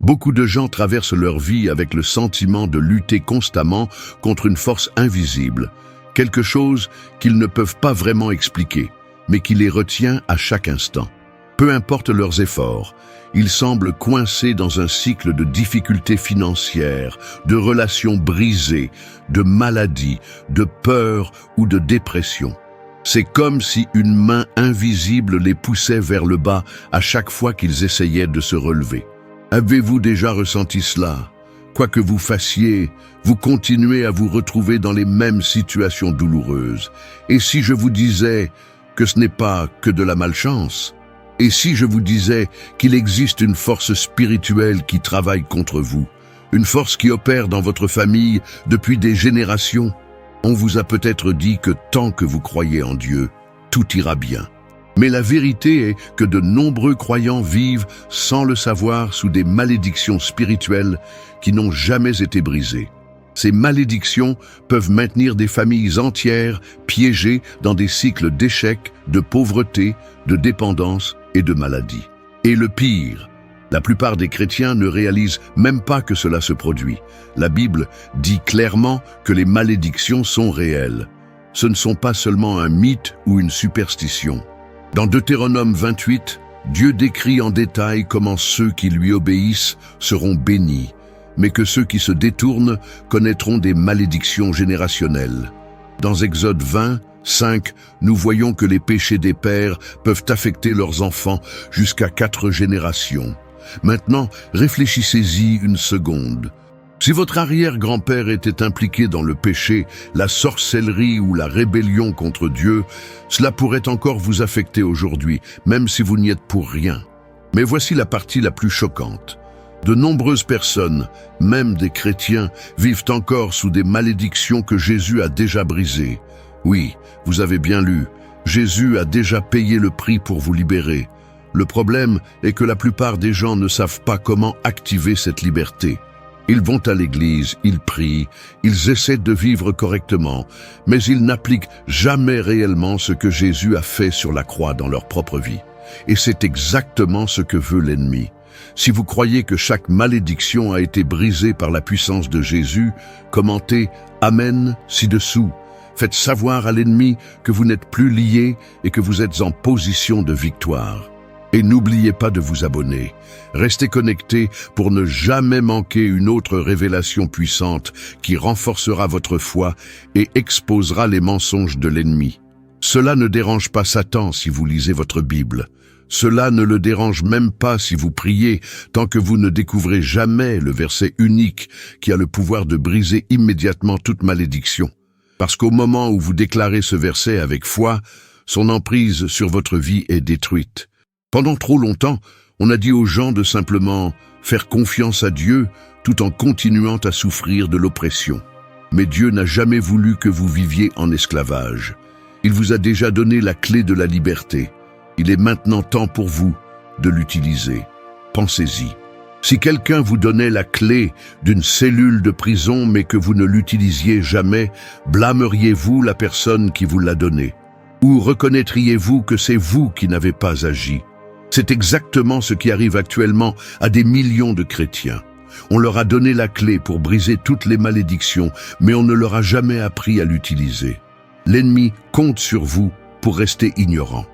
Beaucoup de gens traversent leur vie avec le sentiment de lutter constamment contre une force invisible, quelque chose qu'ils ne peuvent pas vraiment expliquer, mais qui les retient à chaque instant. Peu importe leurs efforts, ils semblent coincés dans un cycle de difficultés financières, de relations brisées, de maladies, de peur ou de dépression. C'est comme si une main invisible les poussait vers le bas à chaque fois qu'ils essayaient de se relever. Avez-vous déjà ressenti cela? Quoi que vous fassiez, vous continuez à vous retrouver dans les mêmes situations douloureuses. Et si je vous disais que ce n'est pas que de la malchance? Et si je vous disais qu'il existe une force spirituelle qui travaille contre vous, une force qui opère dans votre famille depuis des générations? On vous a peut-être dit que tant que vous croyez en Dieu, tout ira bien. Mais la vérité est que de nombreux croyants vivent, sans le savoir, sous des malédictions spirituelles qui n'ont jamais été brisées. Ces malédictions peuvent maintenir des familles entières piégées dans des cycles d'échecs, de pauvreté, de dépendance et de maladie. Et le pire, la plupart des chrétiens ne réalisent même pas que cela se produit. La Bible dit clairement que les malédictions sont réelles. Ce ne sont pas seulement un mythe ou une superstition. Dans Deutéronome 28, Dieu décrit en détail comment ceux qui lui obéissent seront bénis, mais que ceux qui se détournent connaîtront des malédictions générationnelles. Dans Exode 20, 5, nous voyons que les péchés des pères peuvent affecter leurs enfants jusqu'à 4 générations. Maintenant, réfléchissez-y une seconde. Si votre arrière-grand-père était impliqué dans le péché, la sorcellerie ou la rébellion contre Dieu, cela pourrait encore vous affecter aujourd'hui, même si vous n'y êtes pour rien. Mais voici la partie la plus choquante. De nombreuses personnes, même des chrétiens, vivent encore sous des malédictions que Jésus a déjà brisées. Oui, vous avez bien lu, Jésus a déjà payé le prix pour vous libérer. Le problème est que la plupart des gens ne savent pas comment activer cette liberté. Ils vont à l'église, ils prient, ils essaient de vivre correctement, mais ils n'appliquent jamais réellement ce que Jésus a fait sur la croix dans leur propre vie. Et c'est exactement ce que veut l'ennemi. Si vous croyez que chaque malédiction a été brisée par la puissance de Jésus, commentez « Amen » ci-dessous. Faites savoir à l'ennemi que vous n'êtes plus liés et que vous êtes en position de victoire. Et n'oubliez pas de vous abonner. Restez connectés pour ne jamais manquer une autre révélation puissante qui renforcera votre foi et exposera les mensonges de l'ennemi. Cela ne dérange pas Satan si vous lisez votre Bible. Cela ne le dérange même pas si vous priez, tant que vous ne découvrez jamais le verset unique qui a le pouvoir de briser immédiatement toute malédiction. Parce qu'au moment où vous déclarez ce verset avec foi, son emprise sur votre vie est détruite. Pendant trop longtemps, on a dit aux gens de simplement faire confiance à Dieu tout en continuant à souffrir de l'oppression. Mais Dieu n'a jamais voulu que vous viviez en esclavage. Il vous a déjà donné la clé de la liberté. Il est maintenant temps pour vous de l'utiliser. Pensez-y. Si quelqu'un vous donnait la clé d'une cellule de prison mais que vous ne l'utilisiez jamais, blâmeriez-vous la personne qui vous l'a donnée? Ou reconnaîtriez-vous que c'est vous qui n'avez pas agi? C'est exactement ce qui arrive actuellement à des millions de chrétiens. On leur a donné la clé pour briser toutes les malédictions, mais on ne leur a jamais appris à l'utiliser. L'ennemi compte sur vous pour rester ignorant.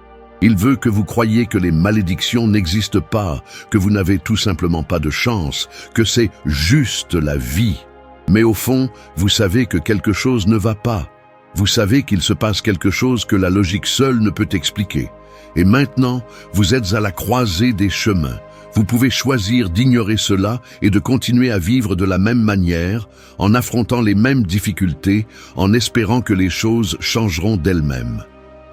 Il veut que vous croyiez que les malédictions n'existent pas, que vous n'avez tout simplement pas de chance, que c'est juste la vie. Mais au fond, vous savez que quelque chose ne va pas. Vous savez qu'il se passe quelque chose que la logique seule ne peut expliquer. Et maintenant, vous êtes à la croisée des chemins. Vous pouvez choisir d'ignorer cela et de continuer à vivre de la même manière, en affrontant les mêmes difficultés, en espérant que les choses changeront d'elles-mêmes.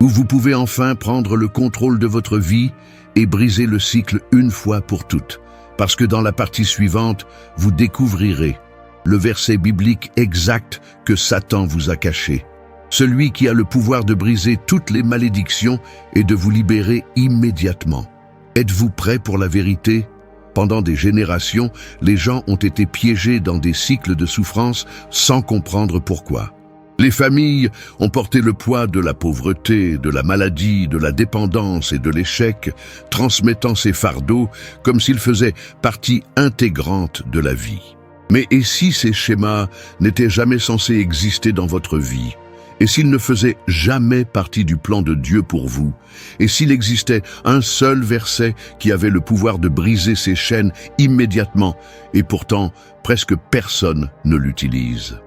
Ou vous pouvez enfin prendre le contrôle de votre vie et briser le cycle une fois pour toutes. Parce que dans la partie suivante, vous découvrirez le verset biblique exact que Satan vous a caché. Celui qui a le pouvoir de briser toutes les malédictions et de vous libérer immédiatement. Êtes-vous prêts pour la vérité? Pendant des générations, les gens ont été piégés dans des cycles de souffrance sans comprendre pourquoi. Les familles ont porté le poids de la pauvreté, de la maladie, de la dépendance et de l'échec, transmettant ces fardeaux comme s'ils faisaient partie intégrante de la vie. Mais et si ces schémas n'étaient jamais censés exister dans votre vie? Et s'ils ne faisaient jamais partie du plan de Dieu pour vous? Et s'il existait un seul verset qui avait le pouvoir de briser ces chaînes immédiatement, et pourtant presque personne ne l'utilise?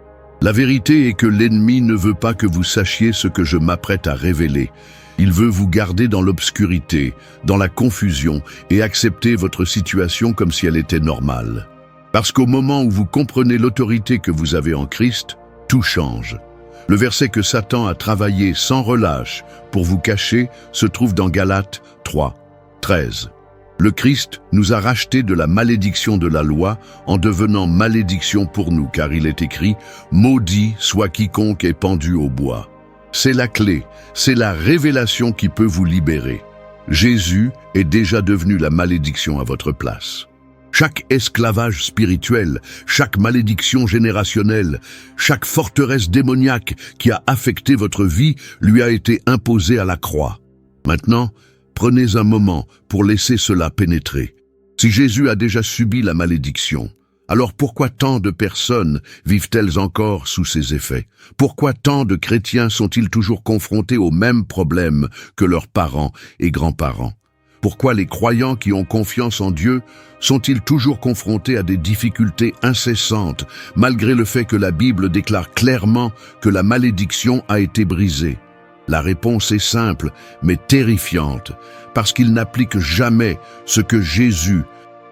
La vérité est que l'ennemi ne veut pas que vous sachiez ce que je m'apprête à révéler. Il veut vous garder dans l'obscurité, dans la confusion, et accepter votre situation comme si elle était normale. Parce qu'au moment où vous comprenez l'autorité que vous avez en Christ, tout change. Le verset que Satan a travaillé sans relâche pour vous cacher se trouve dans Galates 3, 13. Le Christ nous a rachetés de la malédiction de la loi en devenant malédiction pour nous, car il est écrit « Maudit soit quiconque est pendu au bois ». C'est la clé, c'est la révélation qui peut vous libérer. Jésus est déjà devenu la malédiction à votre place. Chaque esclavage spirituel, chaque malédiction générationnelle, chaque forteresse démoniaque qui a affecté votre vie lui a été imposée à la croix. Maintenant, prenez un moment pour laisser cela pénétrer. Si Jésus a déjà subi la malédiction, alors pourquoi tant de personnes vivent-elles encore sous ses effets? Pourquoi tant de chrétiens sont-ils toujours confrontés aux mêmes problèmes que leurs parents et grands-parents? Pourquoi les croyants qui ont confiance en Dieu sont-ils toujours confrontés à des difficultés incessantes, malgré le fait que la Bible déclare clairement que la malédiction a été brisée? La réponse est simple, mais terrifiante, parce qu'ils n'appliquent jamais ce que Jésus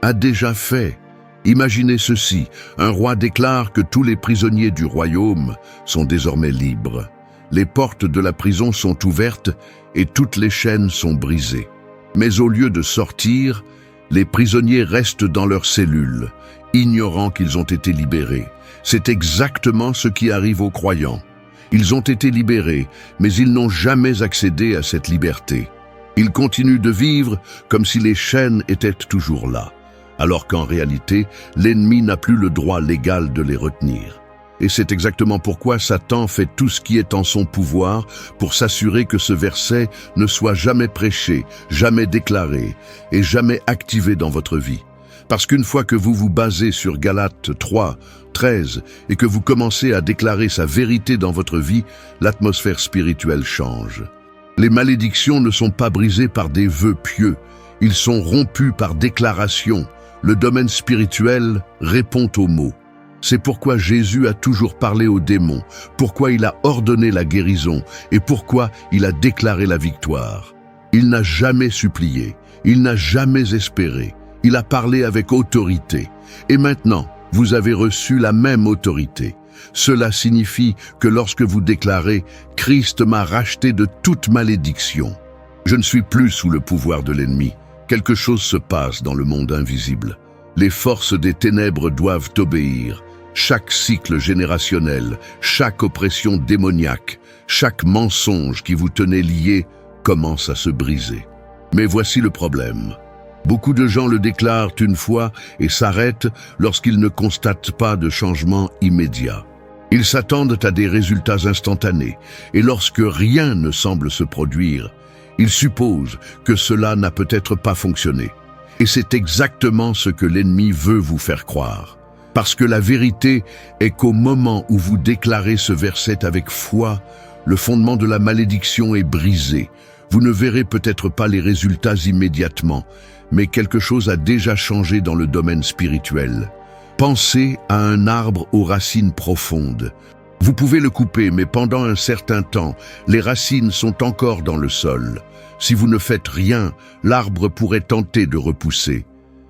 a déjà fait. Imaginez ceci, un roi déclare que tous les prisonniers du royaume sont désormais libres. Les portes de la prison sont ouvertes et toutes les chaînes sont brisées. Mais au lieu de sortir, les prisonniers restent dans leurs cellules, ignorant qu'ils ont été libérés. C'est exactement ce qui arrive aux croyants. Ils ont été libérés, mais ils n'ont jamais accédé à cette liberté. Ils continuent de vivre comme si les chaînes étaient toujours là, alors qu'en réalité, l'ennemi n'a plus le droit légal de les retenir. Et c'est exactement pourquoi Satan fait tout ce qui est en son pouvoir pour s'assurer que ce verset ne soit jamais prêché, jamais déclaré et jamais activé dans votre vie. Parce qu'une fois que vous vous basez sur Galates 3, 13 et que vous commencez à déclarer sa vérité dans votre vie, l'atmosphère spirituelle change. Les malédictions ne sont pas brisées par des vœux pieux, ils sont rompus par déclaration. Le domaine spirituel répond aux mots. C'est pourquoi Jésus a toujours parlé aux démons, pourquoi il a ordonné la guérison et pourquoi il a déclaré la victoire. Il n'a jamais supplié, il n'a jamais espéré, il a parlé avec autorité. Et maintenant, vous avez reçu la même autorité. Cela signifie que lorsque vous déclarez « Christ m'a racheté de toute malédiction », je ne suis plus sous le pouvoir de l'ennemi. Quelque chose se passe dans le monde invisible. Les forces des ténèbres doivent obéir. Chaque cycle générationnel, chaque oppression démoniaque, chaque mensonge qui vous tenait liés commence à se briser. Mais voici le problème. Beaucoup de gens le déclarent une fois et s'arrêtent lorsqu'ils ne constatent pas de changement immédiat. Ils s'attendent à des résultats instantanés et lorsque rien ne semble se produire, ils supposent que cela n'a peut-être pas fonctionné. Et c'est exactement ce que l'ennemi veut vous faire croire. Parce que la vérité est qu'au moment où vous déclarez ce verset avec foi, le fondement de la malédiction est brisé. Vous ne verrez peut-être pas les résultats immédiatement, mais quelque chose a déjà changé dans le domaine spirituel. Pensez à un arbre aux racines profondes. Vous pouvez le couper, mais pendant un certain temps, les racines sont encore dans le sol. Si vous ne faites rien, l'arbre pourrait tenter de repousser.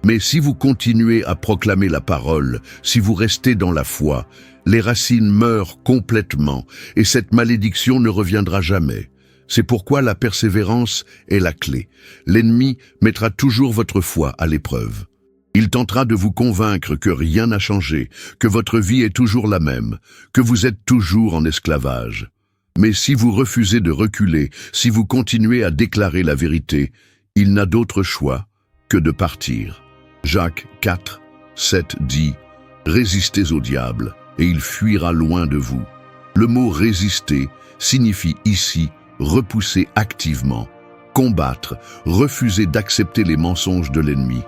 Mais si vous continuez à proclamer la parole, si vous restez dans la foi, les racines meurent complètement et cette malédiction ne reviendra jamais. C'est pourquoi la persévérance est la clé. L'ennemi mettra toujours votre foi à l'épreuve. Il tentera de vous convaincre que rien n'a changé, que votre vie est toujours la même, que vous êtes toujours en esclavage. Mais si vous refusez de reculer, si vous continuez à déclarer la vérité, il n'a d'autre choix que de partir. Jacques 4, 7 dit « Résistez au diable, et il fuira loin de vous. Le mot résister signifie ici repousser activement, combattre, refuser d'accepter les mensonges de l'ennemi.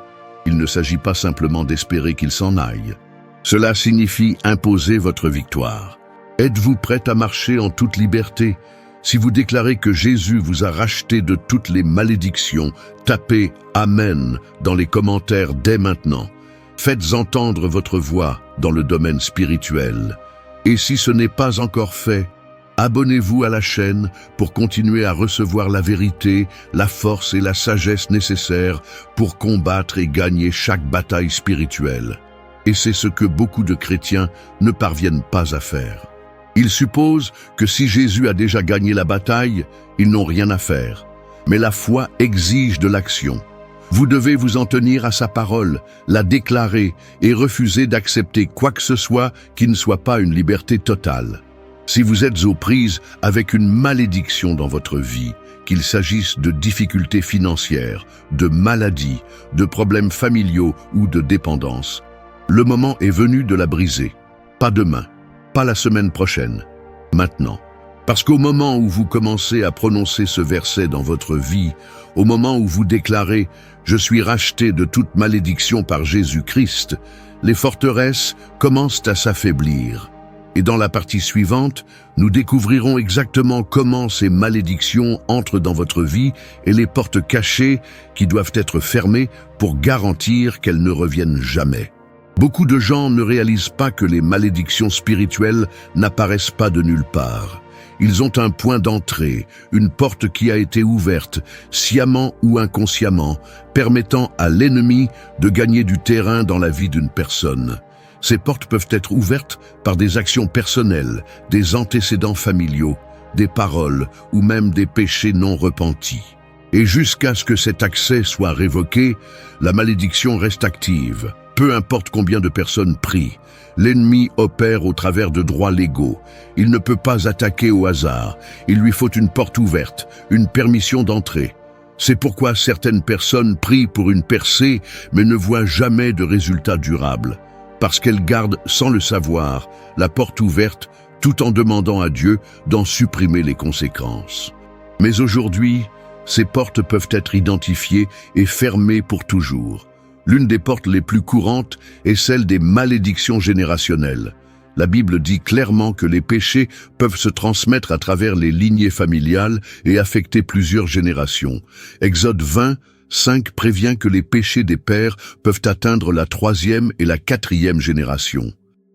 Il ne s'agit pas simplement d'espérer qu'il s'en aille. Cela signifie imposer votre victoire. Êtes-vous prêt à marcher en toute liberté? Si vous déclarez que Jésus vous a racheté de toutes les malédictions, tapez « Amen » dans les commentaires dès maintenant. Faites entendre votre voix dans le domaine spirituel. Et si ce n'est pas encore fait, abonnez-vous à la chaîne pour continuer à recevoir la vérité, la force et la sagesse nécessaires pour combattre et gagner chaque bataille spirituelle. Et c'est ce que beaucoup de chrétiens ne parviennent pas à faire. Ils supposent que si Jésus a déjà gagné la bataille, ils n'ont rien à faire. Mais la foi exige de l'action. Vous devez vous en tenir à sa parole, la déclarer et refuser d'accepter quoi que ce soit qui ne soit pas une liberté totale. Si vous êtes aux prises avec une malédiction dans votre vie, qu'il s'agisse de difficultés financières, de maladies, de problèmes familiaux ou de dépendance, le moment est venu de la briser. Pas demain, pas la semaine prochaine, maintenant. Parce qu'au moment où vous commencez à prononcer ce verset dans votre vie, au moment où vous déclarez « Je suis racheté de toute malédiction par Jésus-Christ », les forteresses commencent à s'affaiblir. Et dans la partie suivante, nous découvrirons exactement comment ces malédictions entrent dans votre vie et les portes cachées qui doivent être fermées pour garantir qu'elles ne reviennent jamais. Beaucoup de gens ne réalisent pas que les malédictions spirituelles n'apparaissent pas de nulle part. Ils ont un point d'entrée, une porte qui a été ouverte, sciemment ou inconsciemment, permettant à l'ennemi de gagner du terrain dans la vie d'une personne. Ces portes peuvent être ouvertes par des actions personnelles, des antécédents familiaux, des paroles ou même des péchés non repentis. Et jusqu'à ce que cet accès soit révoqué, la malédiction reste active. Peu importe combien de personnes prient, l'ennemi opère au travers de droits légaux. Il ne peut pas attaquer au hasard. Il lui faut une porte ouverte, une permission d'entrée. C'est pourquoi certaines personnes prient pour une percée, mais ne voient jamais de résultat durable. Parce qu'elles gardent, sans le savoir, la porte ouverte, tout en demandant à Dieu d'en supprimer les conséquences. Mais aujourd'hui, ces portes peuvent être identifiées et fermées pour toujours. L'une des portes les plus courantes est celle des malédictions générationnelles. La Bible dit clairement que les péchés peuvent se transmettre à travers les lignées familiales et affecter plusieurs générations. Exode 20:5 prévient que les péchés des pères peuvent atteindre la 3e et la 4e génération.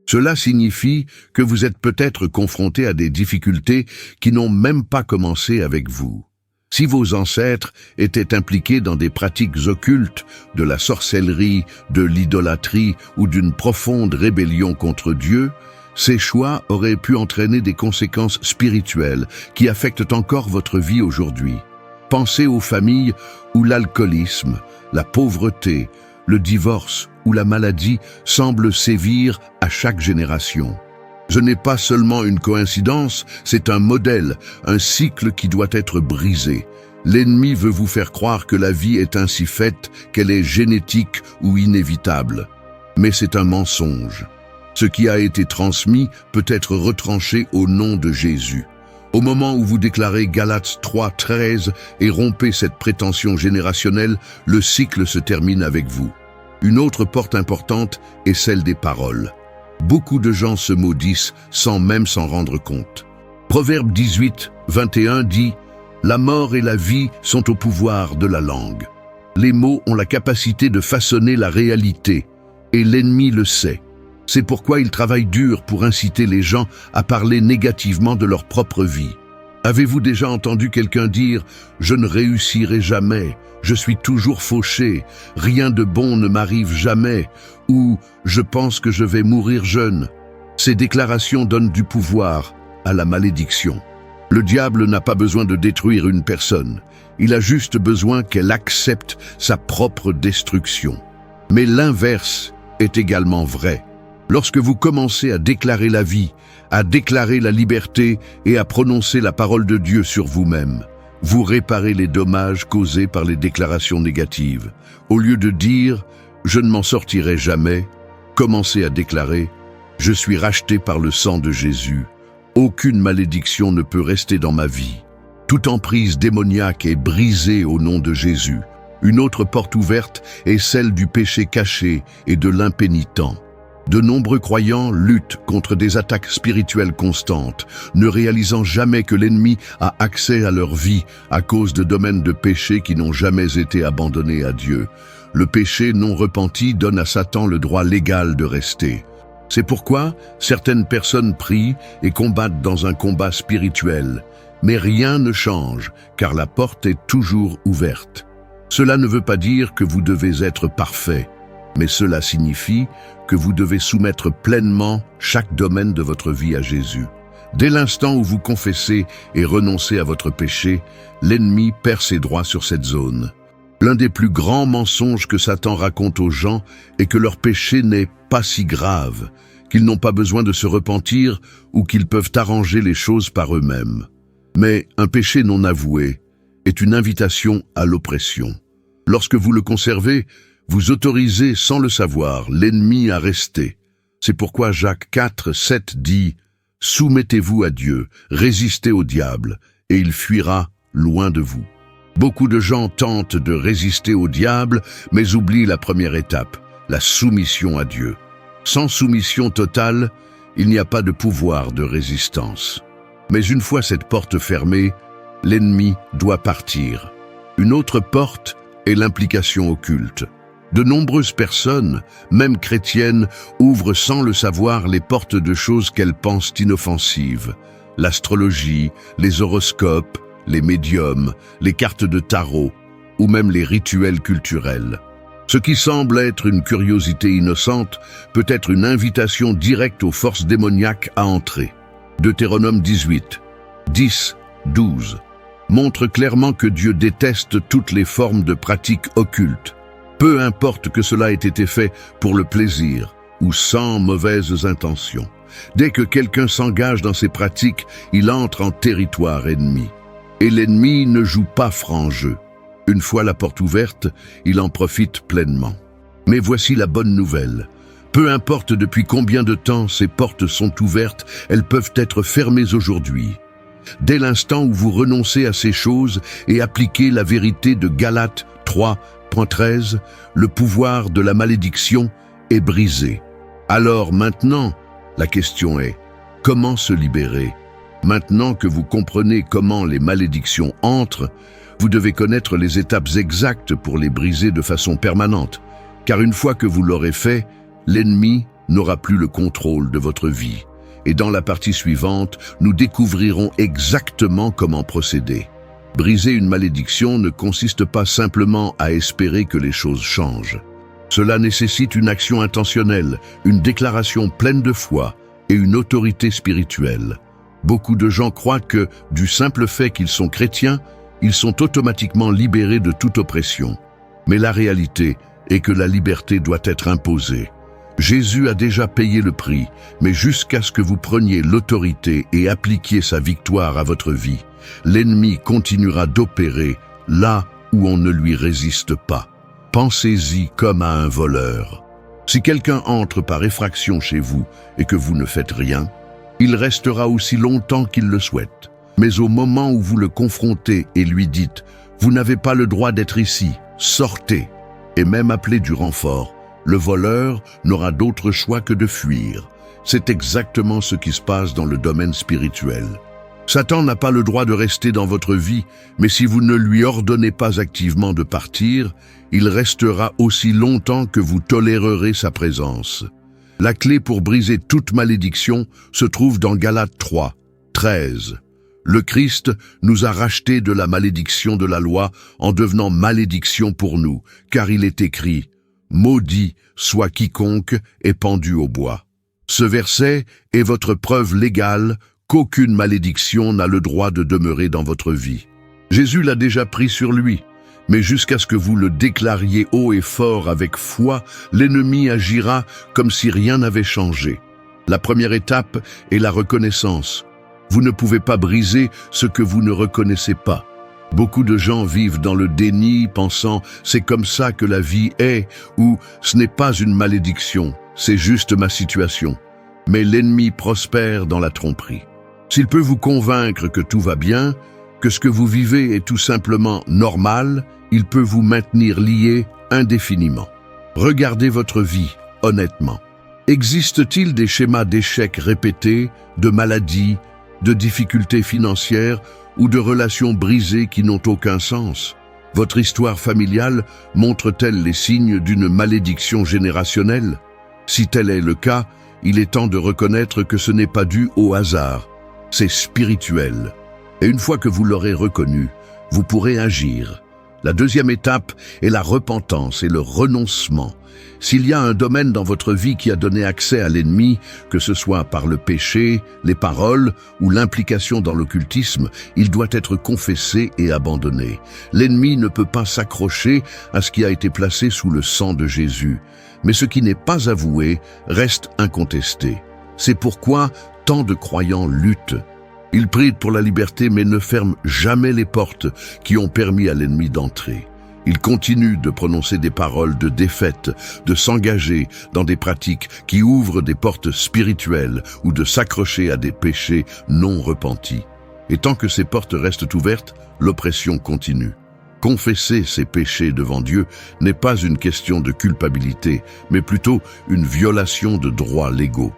Cela signifie que vous êtes peut-être confronté à des difficultés qui n'ont même pas commencé avec vous. Si vos ancêtres étaient impliqués dans des pratiques occultes, de la sorcellerie, de l'idolâtrie ou d'une profonde rébellion contre Dieu, ces choix auraient pu entraîner des conséquences spirituelles qui affectent encore votre vie aujourd'hui. Pensez aux familles où l'alcoolisme, la pauvreté, le divorce ou la maladie semblent sévir à chaque génération. Ce n'est pas seulement une coïncidence, c'est un modèle, un cycle qui doit être brisé. L'ennemi veut vous faire croire que la vie est ainsi faite, qu'elle est génétique ou inévitable. Mais c'est un mensonge. Ce qui a été transmis peut être retranché au nom de Jésus. Au moment où vous déclarez Galates 3:13 et rompez cette prétention générationnelle, le cycle se termine avec vous. Une autre porte importante est celle des paroles. Beaucoup de gens se maudissent sans même s'en rendre compte. Proverbe 18:21 dit « La mort et la vie sont au pouvoir de la langue. Les mots ont la capacité de façonner la réalité, et l'ennemi le sait. C'est pourquoi il travaille dur pour inciter les gens à parler négativement de leur propre vie. Avez-vous déjà entendu quelqu'un dire « Je ne réussirai jamais, je suis toujours fauché, rien de bon ne m'arrive jamais » ou « Je pense que je vais mourir jeune ». Ces déclarations donnent du pouvoir à la malédiction. Le diable n'a pas besoin de détruire une personne, il a juste besoin qu'elle accepte sa propre destruction. Mais l'inverse est également vrai. Lorsque vous commencez à déclarer la vie, à déclarer la liberté et à prononcer la parole de Dieu sur vous-même, vous réparez les dommages causés par les déclarations négatives. Au lieu de dire « Je ne m'en sortirai jamais », commencez à déclarer « Je suis racheté par le sang de Jésus. Aucune malédiction ne peut rester dans ma vie. Toute emprise démoniaque est brisée au nom de Jésus. Une autre porte ouverte est celle du péché caché et de l'impénitent. De nombreux croyants luttent contre des attaques spirituelles constantes, ne réalisant jamais que l'ennemi a accès à leur vie à cause de domaines de péché qui n'ont jamais été abandonnés à Dieu. Le péché non repenti donne à Satan le droit légal de rester. C'est pourquoi certaines personnes prient et combattent dans un combat spirituel. Mais rien ne change, car la porte est toujours ouverte. Cela ne veut pas dire que vous devez être parfait, mais cela signifie que vous devez soumettre pleinement chaque domaine de votre vie à Jésus. Dès l'instant où vous confessez et renoncez à votre péché, l'ennemi perd ses droits sur cette zone. L'un des plus grands mensonges que Satan raconte aux gens est que leur péché n'est pas si grave, qu'ils n'ont pas besoin de se repentir ou qu'ils peuvent arranger les choses par eux-mêmes. Mais un péché non avoué est une invitation à l'oppression. Lorsque vous le conservez, vous autorisez sans le savoir l'ennemi à rester. C'est pourquoi Jacques 4, 7 dit « Soumettez-vous à Dieu, résistez au diable, et il fuira loin de vous. » Beaucoup de gens tentent de résister au diable, mais oublient la première étape, la soumission à Dieu. Sans soumission totale, il n'y a pas de pouvoir de résistance. Mais une fois cette porte fermée, l'ennemi doit partir. Une autre porte est l'implication occulte. De nombreuses personnes, même chrétiennes, ouvrent sans le savoir les portes de choses qu'elles pensent inoffensives. L'astrologie, les horoscopes, les médiums, les cartes de tarot, ou même les rituels culturels. Ce qui semble être une curiosité innocente peut être une invitation directe aux forces démoniaques à entrer. Deutéronome 18, 10, 12 montre clairement que Dieu déteste toutes les formes de pratiques occultes. Peu importe que cela ait été fait pour le plaisir ou sans mauvaises intentions. Dès que quelqu'un s'engage dans ces pratiques, il entre en territoire ennemi. Et l'ennemi ne joue pas franc jeu. Une fois la porte ouverte, il en profite pleinement. Mais voici la bonne nouvelle. Peu importe depuis combien de temps ces portes sont ouvertes, elles peuvent être fermées aujourd'hui. Dès l'instant où vous renoncez à ces choses et appliquez la vérité de Galates 3.13, le pouvoir de la malédiction est brisé. Alors maintenant, la question est, comment se libérer ? Maintenant que vous comprenez comment les malédictions entrent, vous devez connaître les étapes exactes pour les briser de façon permanente, car une fois que vous l'aurez fait, l'ennemi n'aura plus le contrôle de votre vie. Et dans la partie suivante, nous découvrirons exactement comment procéder. Briser une malédiction ne consiste pas simplement à espérer que les choses changent. Cela nécessite une action intentionnelle, une déclaration pleine de foi et une autorité spirituelle. Beaucoup de gens croient que, du simple fait qu'ils sont chrétiens, ils sont automatiquement libérés de toute oppression. Mais la réalité est que la liberté doit être imposée. Jésus a déjà payé le prix, mais jusqu'à ce que vous preniez l'autorité et appliquiez sa victoire à votre vie, l'ennemi continuera d'opérer là où on ne lui résiste pas. Pensez-y comme à un voleur. Si quelqu'un entre par effraction chez vous et que vous ne faites rien, il restera aussi longtemps qu'il le souhaite. Mais au moment où vous le confrontez et lui dites « Vous n'avez pas le droit d'être ici, sortez !» et même appelez du renfort, le voleur n'aura d'autre choix que de fuir. C'est exactement ce qui se passe dans le domaine spirituel. Satan n'a pas le droit de rester dans votre vie, mais si vous ne lui ordonnez pas activement de partir, il restera aussi longtemps que vous tolérerez sa présence. La clé pour briser toute malédiction se trouve dans Galates 3, 13. Le Christ nous a rachetés de la malédiction de la loi en devenant malédiction pour nous, car il est écrit « Maudit soit quiconque est pendu au bois ». Ce verset est votre preuve légale qu'aucune malédiction n'a le droit de demeurer dans votre vie. Jésus l'a déjà pris sur lui, mais jusqu'à ce que vous le déclariez haut et fort avec foi, l'ennemi agira comme si rien n'avait changé. La première étape est la reconnaissance. Vous ne pouvez pas briser ce que vous ne reconnaissez pas. Beaucoup de gens vivent dans le déni, pensant « c'est comme ça que la vie est » ou « ce n'est pas une malédiction, c'est juste ma situation ». Mais l'ennemi prospère dans la tromperie. S'il peut vous convaincre que tout va bien, que ce que vous vivez est tout simplement normal, il peut vous maintenir lié indéfiniment. Regardez votre vie, honnêtement. Existe-t-il des schémas d'échecs répétés, de maladies, de difficultés financières ou de relations brisées qui n'ont aucun sens? Votre histoire familiale montre-t-elle les signes d'une malédiction générationnelle? Si tel est le cas, il est temps de reconnaître que ce n'est pas dû au hasard, c'est spirituel. Et une fois que vous l'aurez reconnu, vous pourrez agir. La deuxième étape est la repentance et le renoncement. S'il y a un domaine dans votre vie qui a donné accès à l'ennemi, que ce soit par le péché, les paroles ou l'implication dans l'occultisme, il doit être confessé et abandonné. L'ennemi ne peut pas s'accrocher à ce qui a été placé sous le sang de Jésus. Mais ce qui n'est pas avoué reste incontesté. C'est pourquoi tant de croyants luttent. Ils prient pour la liberté mais ne ferment jamais les portes qui ont permis à l'ennemi d'entrer. Ils continuent de prononcer des paroles de défaite, de s'engager dans des pratiques qui ouvrent des portes spirituelles ou de s'accrocher à des péchés non repentis. Et tant que ces portes restent ouvertes, l'oppression continue. Confesser ses péchés devant Dieu n'est pas une question de culpabilité, mais plutôt une violation de droits légaux.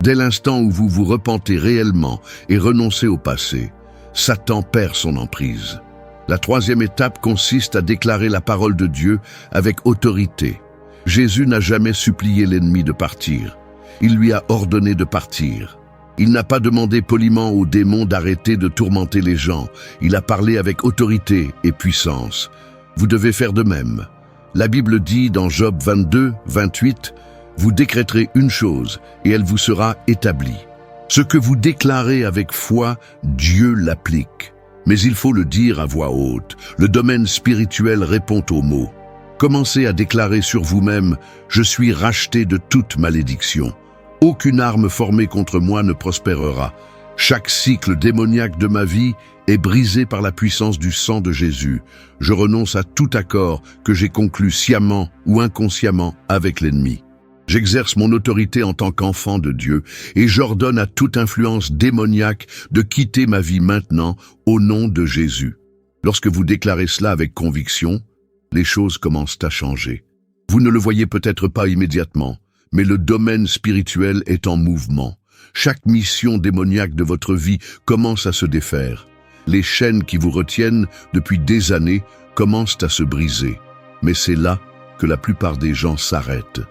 Dès l'instant où vous vous repentez réellement et renoncez au passé, Satan perd son emprise. La troisième étape consiste à déclarer la parole de Dieu avec autorité. Jésus n'a jamais supplié l'ennemi de partir. Il lui a ordonné de partir. Il n'a pas demandé poliment aux démons d'arrêter de tourmenter les gens. Il a parlé avec autorité et puissance. Vous devez faire de même. La Bible dit dans Job 22, 28, « Vous décréterez une chose et elle vous sera établie. Ce que vous déclarez avec foi, Dieu l'applique. » Mais il faut le dire à voix haute. Le domaine spirituel répond aux mots. Commencez à déclarer sur vous-même « Je suis racheté de toute malédiction. Aucune arme formée contre moi ne prospérera. Chaque cycle démoniaque de ma vie est brisé par la puissance du sang de Jésus. Je renonce à tout accord que j'ai conclu sciemment ou inconsciemment avec l'ennemi. J'exerce mon autorité en tant qu'enfant de Dieu et j'ordonne à toute influence démoniaque de quitter ma vie maintenant au nom de Jésus. » Lorsque vous déclarez cela avec conviction, les choses commencent à changer. Vous ne le voyez peut-être pas immédiatement, mais le domaine spirituel est en mouvement. Chaque mission démoniaque de votre vie commence à se défaire. Les chaînes qui vous retiennent depuis des années commencent à se briser. Mais c'est là que la plupart des gens s'arrêtent.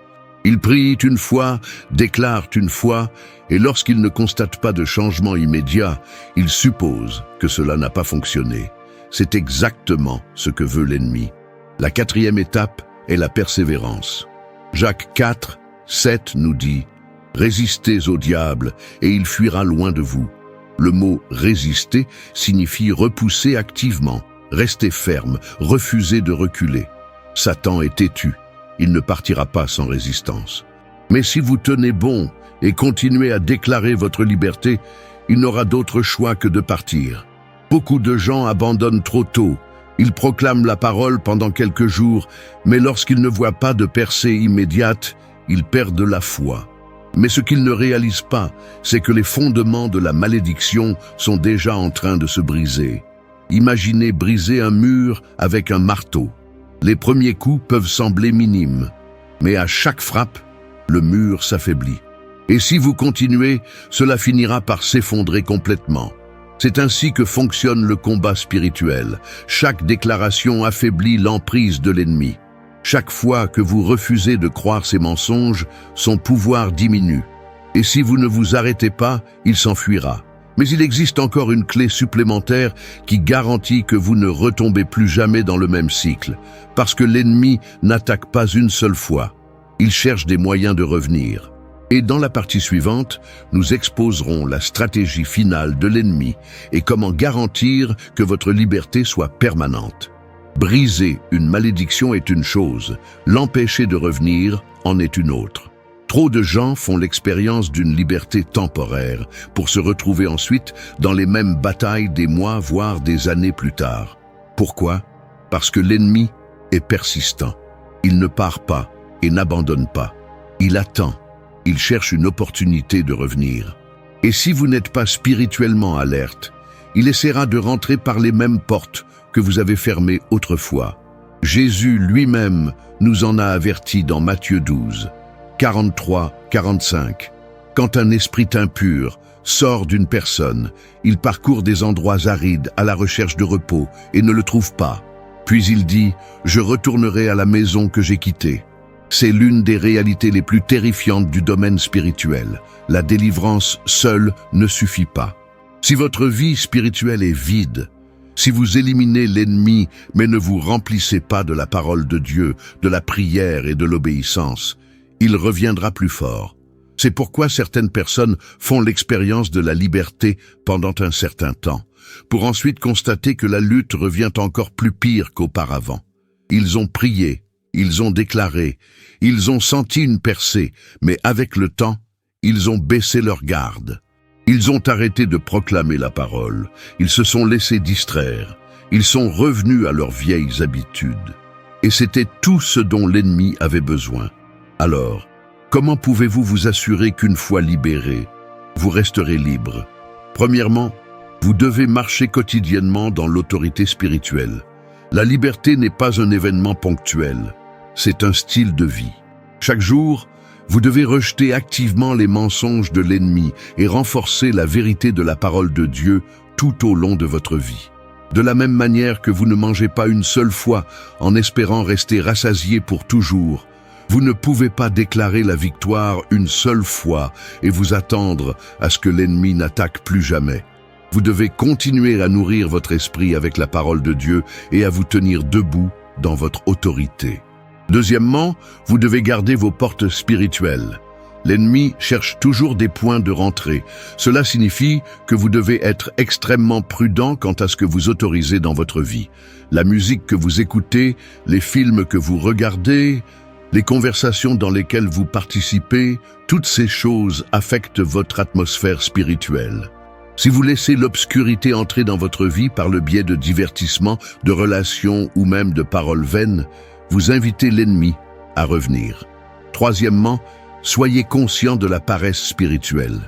Ils prient une fois, déclarent une fois, et lorsqu'ils ne constatent pas de changement immédiat, ils supposent que cela n'a pas fonctionné. C'est exactement ce que veut l'ennemi. La quatrième étape est la persévérance. Jacques 4, 7 nous dit « Résistez au diable, et il fuira loin de vous. » Le mot « résister » signifie repousser activement, rester ferme, refuser de reculer. Satan est têtu. Il ne partira pas sans résistance. Mais si vous tenez bon et continuez à déclarer votre liberté, il n'aura d'autre choix que de partir. Beaucoup de gens abandonnent trop tôt. Ils proclament la parole pendant quelques jours, mais lorsqu'ils ne voient pas de percée immédiate, ils perdent la foi. Mais ce qu'ils ne réalisent pas, c'est que les fondements de la malédiction sont déjà en train de se briser. Imaginez briser un mur avec un marteau. Les premiers coups peuvent sembler minimes, mais à chaque frappe, le mur s'affaiblit. Et si vous continuez, cela finira par s'effondrer complètement. C'est ainsi que fonctionne le combat spirituel. Chaque déclaration affaiblit l'emprise de l'ennemi. Chaque fois que vous refusez de croire ses mensonges, son pouvoir diminue. Et si vous ne vous arrêtez pas, il s'enfuira. Mais il existe encore une clé supplémentaire qui garantit que vous ne retombez plus jamais dans le même cycle, parce que l'ennemi n'attaque pas une seule fois. Il cherche des moyens de revenir. Et dans la partie suivante, nous exposerons la stratégie finale de l'ennemi et comment garantir que votre liberté soit permanente. Briser une malédiction est une chose, l'empêcher de revenir en est une autre. Trop de gens font l'expérience d'une liberté temporaire pour se retrouver ensuite dans les mêmes batailles des mois, voire des années plus tard. Pourquoi? Parce que l'ennemi est persistant. Il ne part pas et n'abandonne pas. Il attend. Il cherche une opportunité de revenir. Et si vous n'êtes pas spirituellement alerte, il essaiera de rentrer par les mêmes portes que vous avez fermées autrefois. Jésus lui-même nous en a avertis dans Matthieu 12, 43-45. Quand un esprit impur sort d'une personne, il parcourt des endroits arides à la recherche de repos et ne le trouve pas. Puis il dit « Je retournerai à la maison que j'ai quittée ». C'est l'une des réalités les plus terrifiantes du domaine spirituel. La délivrance seule ne suffit pas. Si votre vie spirituelle est vide, si vous éliminez l'ennemi mais ne vous remplissez pas de la parole de Dieu, de la prière et de l'obéissance, il reviendra plus fort. C'est pourquoi certaines personnes font l'expérience de la liberté pendant un certain temps, pour ensuite constater que la lutte revient encore plus pire qu'auparavant. Ils ont prié, ils ont déclaré, ils ont senti une percée, mais avec le temps, ils ont baissé leur garde. Ils ont arrêté de proclamer la parole, ils se sont laissés distraire, ils sont revenus à leurs vieilles habitudes. Et c'était tout ce dont l'ennemi avait besoin. Alors, comment pouvez-vous vous assurer qu'une fois libéré, vous resterez libre? Premièrement, vous devez marcher quotidiennement dans l'autorité spirituelle. La liberté n'est pas un événement ponctuel, c'est un style de vie. Chaque jour, vous devez rejeter activement les mensonges de l'ennemi et renforcer la vérité de la parole de Dieu tout au long de votre vie. De la même manière que vous ne mangez pas une seule fois en espérant rester rassasié pour toujours, vous ne pouvez pas déclarer la victoire une seule fois et vous attendre à ce que l'ennemi n'attaque plus jamais. Vous devez continuer à nourrir votre esprit avec la parole de Dieu et à vous tenir debout dans votre autorité. Deuxièmement, vous devez garder vos portes spirituelles. L'ennemi cherche toujours des points de rentrée. Cela signifie que vous devez être extrêmement prudent quant à ce que vous autorisez dans votre vie. La musique que vous écoutez, les films que vous regardez, les conversations dans lesquelles vous participez, toutes ces choses affectent votre atmosphère spirituelle. Si vous laissez l'obscurité entrer dans votre vie par le biais de divertissements, de relations ou même de paroles vaines, vous invitez l'ennemi à revenir. Troisièmement, soyez conscient de la paresse spirituelle.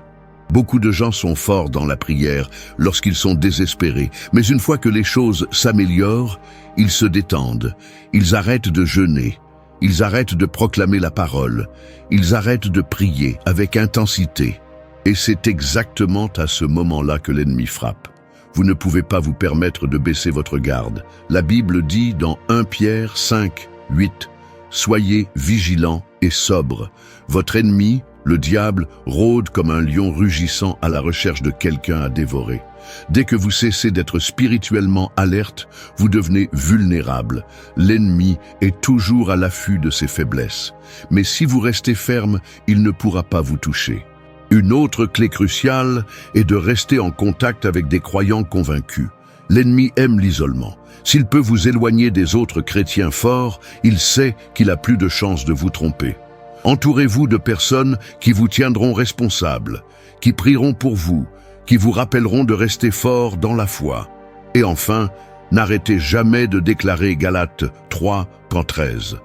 Beaucoup de gens sont forts dans la prière lorsqu'ils sont désespérés, mais une fois que les choses s'améliorent, ils se détendent, ils arrêtent de jeûner, ils arrêtent de proclamer la parole, ils arrêtent de prier avec intensité. Et c'est exactement à ce moment-là que l'ennemi frappe. Vous ne pouvez pas vous permettre de baisser votre garde. La Bible dit dans 1 Pierre 5, 8, « Soyez vigilants et sobres. Votre ennemi, le diable, rôde comme un lion rugissant à la recherche de quelqu'un à dévorer. » Dès que vous cessez d'être spirituellement alerte, vous devenez vulnérable. L'ennemi est toujours à l'affût de ses faiblesses. Mais si vous restez ferme, il ne pourra pas vous toucher. Une autre clé cruciale est de rester en contact avec des croyants convaincus. L'ennemi aime l'isolement. S'il peut vous éloigner des autres chrétiens forts, il sait qu'il a plus de chances de vous tromper. Entourez-vous de personnes qui vous tiendront responsable, qui prieront pour vous, qui vous rappelleront de rester fort dans la foi. Et enfin, n'arrêtez jamais de déclarer Galates 3:13.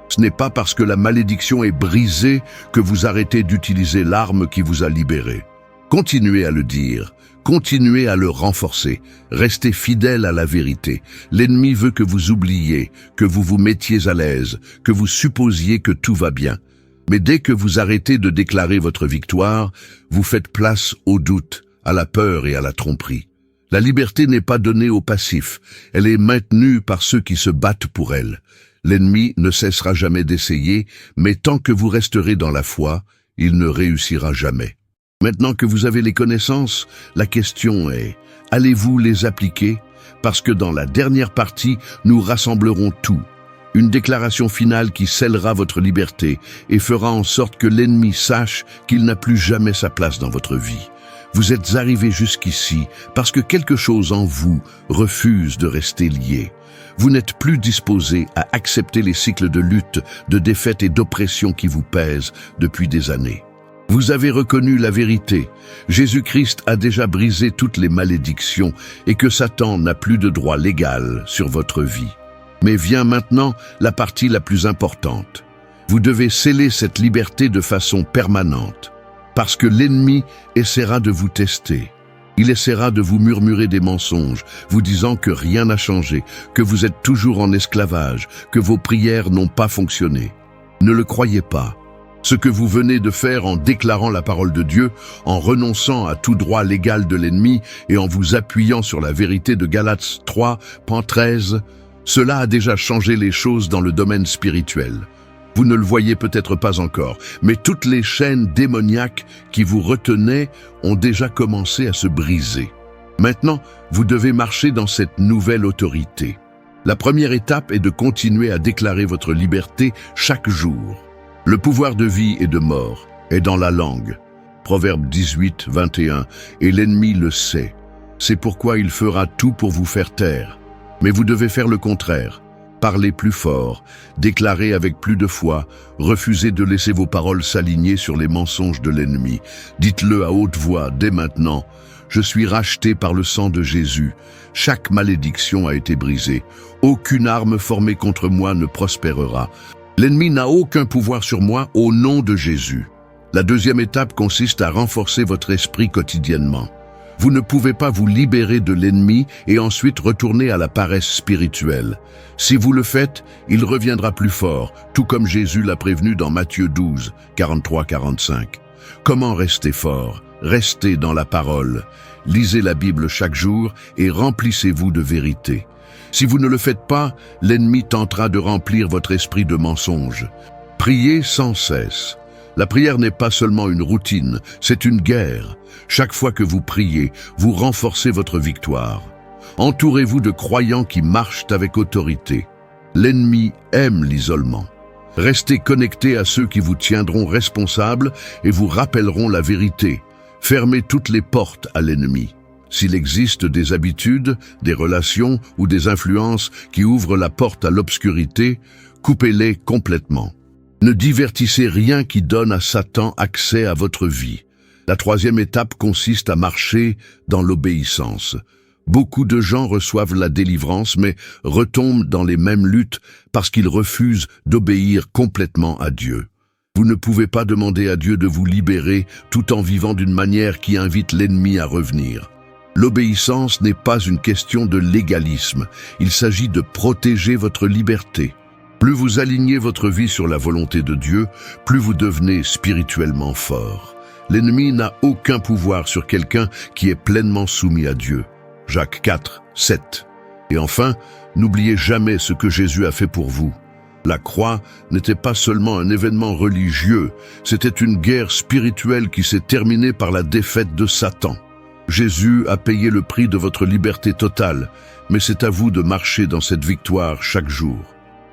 Ce n'est pas parce que la malédiction est brisée que vous arrêtez d'utiliser l'arme qui vous a libéré. Continuez à le dire, continuez à le renforcer, restez fidèle à la vérité. L'ennemi veut que vous oubliez, que vous vous mettiez à l'aise, que vous supposiez que tout va bien. Mais dès que vous arrêtez de déclarer votre victoire, vous faites place au doute, à la peur et à la tromperie. La liberté n'est pas donnée aux passifs, elle est maintenue par ceux qui se battent pour elle. L'ennemi ne cessera jamais d'essayer, mais tant que vous resterez dans la foi, il ne réussira jamais. Maintenant que vous avez les connaissances, la question est, allez-vous les appliquer? Parce que dans la dernière partie, nous rassemblerons tout. Une déclaration finale qui scellera votre liberté et fera en sorte que l'ennemi sache qu'il n'a plus jamais sa place dans votre vie. Vous êtes arrivé jusqu'ici parce que quelque chose en vous refuse de rester lié. Vous n'êtes plus disposé à accepter les cycles de lutte, de défaite et d'oppression qui vous pèsent depuis des années. Vous avez reconnu la vérité. Jésus-Christ a déjà brisé toutes les malédictions et que Satan n'a plus de droit légal sur votre vie. Mais vient maintenant la partie la plus importante. Vous devez sceller cette liberté de façon permanente. parce que l'ennemi essaiera de vous tester. Il essaiera de vous murmurer des mensonges, vous disant que rien n'a changé, que vous êtes toujours en esclavage, que vos prières n'ont pas fonctionné. Ne le croyez pas. Ce que vous venez de faire en déclarant la parole de Dieu, en renonçant à tout droit légal de l'ennemi et en vous appuyant sur la vérité de Galates 3:13, cela a déjà changé les choses dans le domaine spirituel. Vous ne le voyez peut-être pas encore, mais toutes les chaînes démoniaques qui vous retenaient ont déjà commencé à se briser. Maintenant, vous devez marcher dans cette nouvelle autorité. La première étape est de continuer à déclarer votre liberté chaque jour. Le pouvoir de vie et de mort est dans la langue. Proverbe 18:21, et l'ennemi le sait. C'est pourquoi il fera tout pour vous faire taire. Mais vous devez faire le contraire. Parlez plus fort, déclarez avec plus de foi, refusez de laisser vos paroles s'aligner sur les mensonges de l'ennemi. Dites-le à haute voix dès maintenant. Je suis racheté par le sang de Jésus. Chaque malédiction a été brisée. Aucune arme formée contre moi ne prospérera. L'ennemi n'a aucun pouvoir sur moi au nom de Jésus. La deuxième étape consiste à renforcer votre esprit quotidiennement. Vous ne pouvez pas vous libérer de l'ennemi et ensuite retourner à la paresse spirituelle. Si vous le faites, il reviendra plus fort, tout comme Jésus l'a prévenu dans Matthieu 12, 43-45. Comment rester fort? Restez dans la parole. Lisez la Bible chaque jour et remplissez-vous de vérité. Si vous ne le faites pas, l'ennemi tentera de remplir votre esprit de mensonges. Priez sans cesse. La prière n'est pas seulement une routine, c'est une guerre. Chaque fois que vous priez, vous renforcez votre victoire. Entourez-vous de croyants qui marchent avec autorité. L'ennemi aime l'isolement. Restez connectés à ceux qui vous tiendront responsables et vous rappelleront la vérité. Fermez toutes les portes à l'ennemi. S'il existe des habitudes, des relations ou des influences qui ouvrent la porte à l'obscurité, coupez-les complètement. Ne divertissez rien qui donne à Satan accès à votre vie. La troisième étape consiste à marcher dans l'obéissance. Beaucoup de gens reçoivent la délivrance mais retombent dans les mêmes luttes parce qu'ils refusent d'obéir complètement à Dieu. Vous ne pouvez pas demander à Dieu de vous libérer tout en vivant d'une manière qui invite l'ennemi à revenir. L'obéissance n'est pas une question de légalisme, il s'agit de protéger votre liberté. Plus vous alignez votre vie sur la volonté de Dieu, plus vous devenez spirituellement fort. L'ennemi n'a aucun pouvoir sur quelqu'un qui est pleinement soumis à Dieu. Jacques 4:7. Et enfin, n'oubliez jamais ce que Jésus a fait pour vous. La croix n'était pas seulement un événement religieux, c'était une guerre spirituelle qui s'est terminée par la défaite de Satan. Jésus a payé le prix de votre liberté totale, mais c'est à vous de marcher dans cette victoire chaque jour.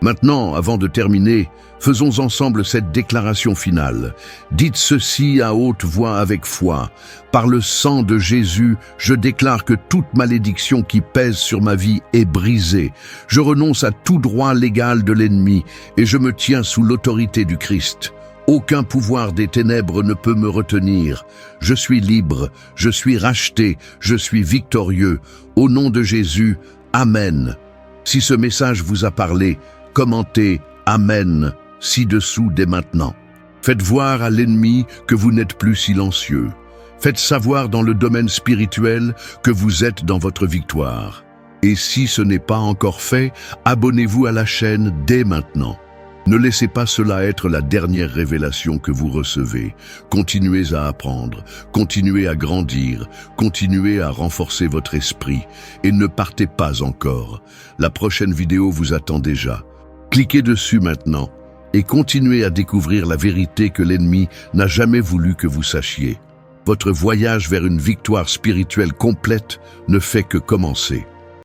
Maintenant, avant de terminer, faisons ensemble cette déclaration finale. Dites ceci à haute voix avec foi. Par le sang de Jésus, je déclare que toute malédiction qui pèse sur ma vie est brisée. Je renonce à tout droit légal de l'ennemi et je me tiens sous l'autorité du Christ. Aucun pouvoir des ténèbres ne peut me retenir. Je suis libre, je suis racheté, je suis victorieux. Au nom de Jésus, Amen. Si ce message vous a parlé, commentez « Amen » ci-dessous dès maintenant. Faites voir à l'ennemi que vous n'êtes plus silencieux. Faites savoir dans le domaine spirituel que vous êtes dans votre victoire. Et si ce n'est pas encore fait, abonnez-vous à la chaîne dès maintenant. Ne laissez pas cela être la dernière révélation que vous recevez. Continuez à apprendre, continuez à grandir, continuez à renforcer votre esprit et ne partez pas encore. La prochaine vidéo vous attend déjà. Cliquez dessus maintenant et continuez à découvrir la vérité que l'ennemi n'a jamais voulu que vous sachiez. Votre voyage vers une victoire spirituelle complète ne fait que commencer.